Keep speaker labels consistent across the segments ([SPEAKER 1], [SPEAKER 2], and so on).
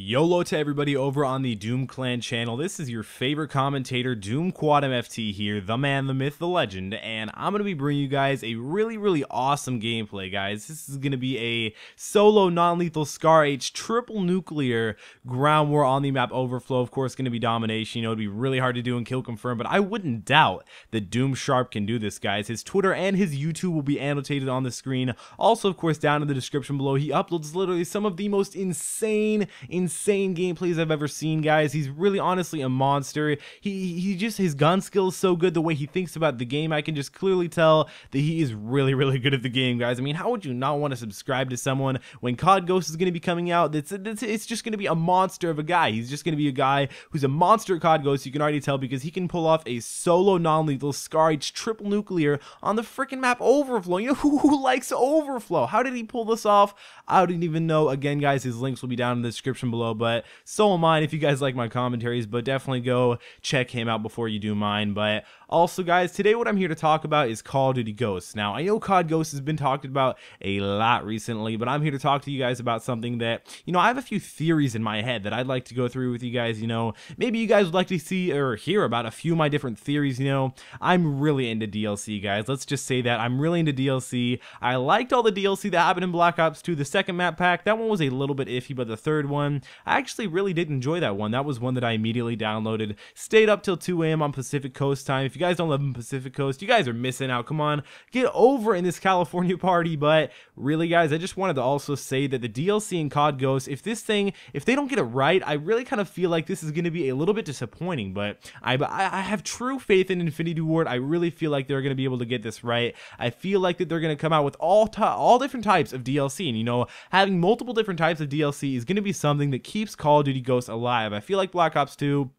[SPEAKER 1] YOLO to everybody over on the Doom Clan channel. This is your favorite commentator, Doom Quad MFT here, the man, the myth, the legend, and I'm going to be bringing you guys a really awesome gameplay, guys. This is going to be a solo non-lethal Scar H triple nuclear ground war on the map Overflow. Of course, going to be Domination. You know, it'd be really hard to do and kill confirm, but I wouldn't doubt that Doom Sharp can do this, guys. His Twitter and his YouTube will be annotated on the screen. Also, of course, down in the description below, he uploads literally some of the most insane gameplays I've ever seen, guys. He's really honestly a monster. He just, his gun skill is so good. The way he thinks about the game, I can just clearly tell that he is really good at the game, guys. I mean, how would you not want to subscribe to someone when COD Ghost is going to be coming out? It's just going to be a monster of a guy. He's just going to be a guy who's a monster at COD Ghost. You can already tell because he can pull off a solo non-lethal Scar H triple nuclear on the freaking map Overflow. You know, who likes Overflow? How did he pull this off? I didn't even know. Again, guys, his links will be down in the description below, but so am mine if you guys like my commentaries, but definitely go check him out before you do mine. But also, guys, today what I'm here to talk about is Call of Duty Ghosts. Now, I know COD Ghosts has been talked about a lot recently, but I'm here to talk to you guys about something that, you know, I have a few theories in my head that I'd like to go through with you guys. You know, maybe you guys would like to see or hear about a few of my different theories. You know, I'm really into DLC, guys. Let's just say that I'm really into DLC. I liked all the DLC that happened in Black Ops 2. The second map pack, that one was a little bit iffy, but the third one, I actually really did enjoy that one. That was one that I immediately downloaded, stayed up till 2 a.m. on Pacific Coast time. If you guys don't live in Pacific Coast, you guys are missing out. Come on, get over in this California party. But really, guys, I just wanted to also say that the DLC in COD Ghosts, if they don't get it right, I really kind of feel like this is going to be a little bit disappointing. But I have true faith in Infinity Ward. I really feel like they're going to be able to get this right. I feel like that they're going to come out with all different types of DLC, and you know, having multiple different types of DLC is going to be something that keeps Call of Duty Ghosts alive. I feel like Black Ops 2,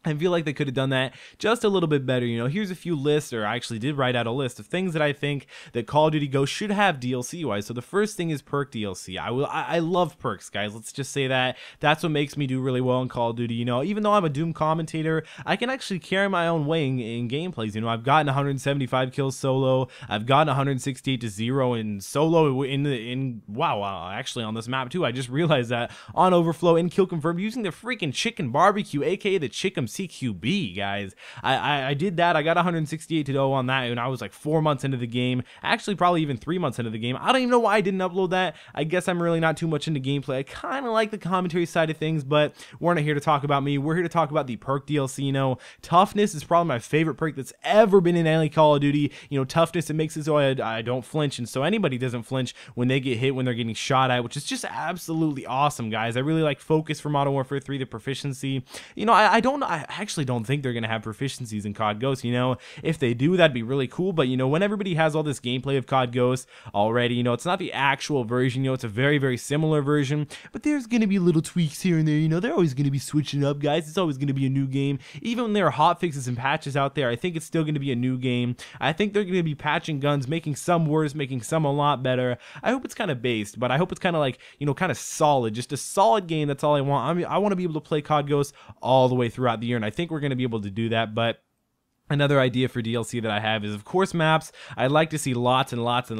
[SPEAKER 1] I feel like they could have done that just a little bit better. You know, here's a few lists, or I actually did write out a list of things that I think that Call of Duty Ghosts should have DLC-wise. So the first thing is perk DLC. I love perks, guys. Let's just say that. That's what makes me do really well in Call of Duty. You know, even though I'm a Doom commentator, I can actually carry my own way in gameplays. You know, I've gotten 175 kills solo. I've gotten 168 to 0 in solo wow, actually on this map too. I just realized that on Overflow and kill confirm using the freaking chicken barbecue, aka the chicken CQB, guys. I did that. I got 168 to 0 on that, and I was like 4 months into the game. Actually, probably even 3 months into the game. I don't even know why I didn't upload that. I guess I'm really not too much into gameplay. I kind of like the commentary side of things, but we're not here to talk about me. We're here to talk about the perk DLC. You know, toughness is probably my favorite perk that's ever been in any Call of Duty. You know, toughness, it makes it so I don't flinch, and so anybody doesn't flinch when they get hit, when they're getting shot at, which is just absolutely awesome, guys. I really like focus for Modern Warfare 3, the proficiency. You know, I actually don't think they're going to have proficiencies in COD Ghosts. You know, if they do, that'd be really cool. But, you know, when everybody has all this gameplay of COD Ghosts already, you know, it's not the actual version. You know, it's a very similar version. But there's going to be little tweaks here and there. You know, they're always going to be switching up, guys. It's always going to be a new game. Even when there are hotfixes and patches out there, I think it's still going to be a new game. I think they're going to be patching guns, making some worse, making some a lot better. I hope it's kind of based, but I hope it's kind of like, you know, kind of solid. Just a solid game. That's all I want. I mean, I want to be able to play COD Ghosts all the way throughout the year, and I think we're going to be able to do that. But another idea for DLC that I have is, of course, maps. I'd like to see lots and lots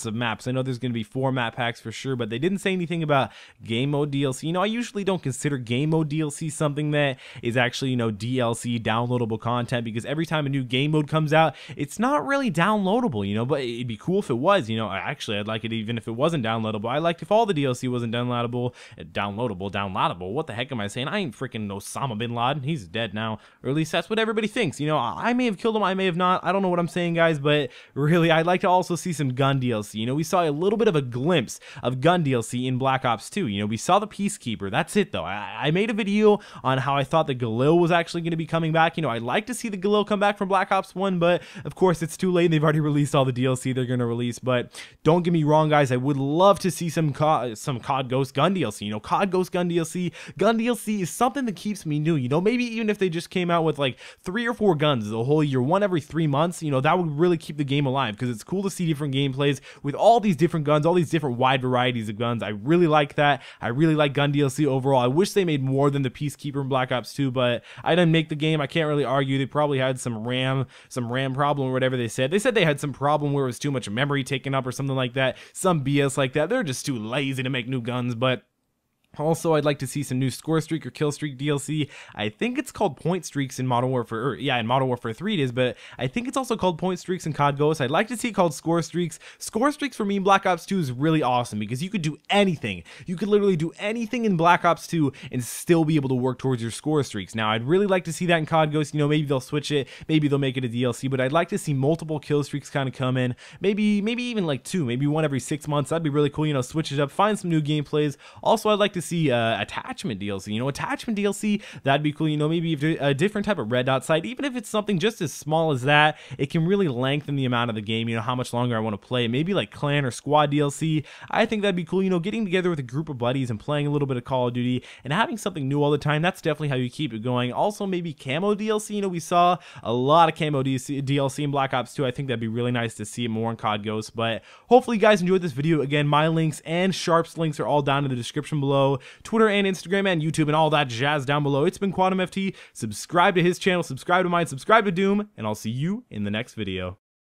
[SPEAKER 1] of maps. I know there's going to be 4 map packs for sure, but they didn't say anything about game mode DLC. You know, I usually don't consider game mode DLC something that is actually, you know, DLC, downloadable content, because every time a new game mode comes out, it's not really downloadable, you know, but it'd be cool if it was. You know, actually, I'd like it even if it wasn't downloadable. I liked if all the DLC wasn't downloadable, what the heck am I saying? I ain't freaking Osama bin Laden. He's dead now, or at least that's what everybody thinks. You know, I may have killed him, I may have not. I don't know what I'm saying, guys, but really, I'd like to also see some gun DLC. You know, we saw a little bit of a glimpse of gun DLC in Black Ops 2. You know, we saw the Peacekeeper. That's it, though. I made a video on how I thought the Galil was actually going to be coming back. You know, I'd like to see the Galil come back from Black Ops 1, but of course, it's too late. They've already released all the DLC they're going to release. But don't get me wrong, guys. I would love to see some COD Ghost gun DLC. You know, COD Ghost gun DLC. Gun DLC is something that keeps me new. You know, maybe even if they just came out with like 3 or 4 guns the whole year, one every 3 months, you know, that would really keep the game alive, because it's cool to see different gameplays with all these different guns, all these different wide varieties of guns. I really like that. I really like gun DLC overall. I wish they made more than the Peacekeeper in Black Ops 2, but I didn't make the game. I can't really argue. They probably had some RAM problem or whatever they said. They said they had some problem where it was too much memory taken up or something like that. Some BS like that. They're just too lazy to make new guns, but Also, I'd like to see some new score streak or kill streak DLC. I think it's called point streaks in Modern Warfare, or yeah, in Modern Warfare 3 it is, but I think it's also called point streaks in COD Ghosts. I'd like to see it called score streaks. Score streaks for me in Black Ops 2 is really awesome because you could do anything. You could literally do anything in Black Ops 2 and still be able to work towards your score streaks. Now, I'd really like to see that in COD Ghosts. You know, maybe they'll switch it, maybe they'll make it a DLC, but I'd like to see multiple kill streaks kind of come in. Maybe even like 2, maybe 1 every 6 months. That'd be really cool. You know, switch it up, find some new gameplays. Also, I'd like to see attachment DLC. You know, attachment DLC, that'd be cool. You know, maybe a different type of red dot sight, even if it's something just as small as that, it can really lengthen the amount of the game, you know, how much longer I want to play. Maybe like clan or squad DLC, I think that'd be cool. You know, getting together with a group of buddies and playing a little bit of Call of Duty and having something new all the time, that's definitely how you keep it going. Also, maybe camo DLC. You know, we saw a lot of camo DLC in Black Ops 2. I think that'd be really nice to see it more in COD Ghosts. But hopefully you guys enjoyed this video. Again, my links and Sharp's links are all down in the description below. Twitter and Instagram and YouTube and all that jazz down below. It's been Quantum FT. Subscribe to his channel, subscribe to mine, subscribe to Doom, and I'll see you in the next video.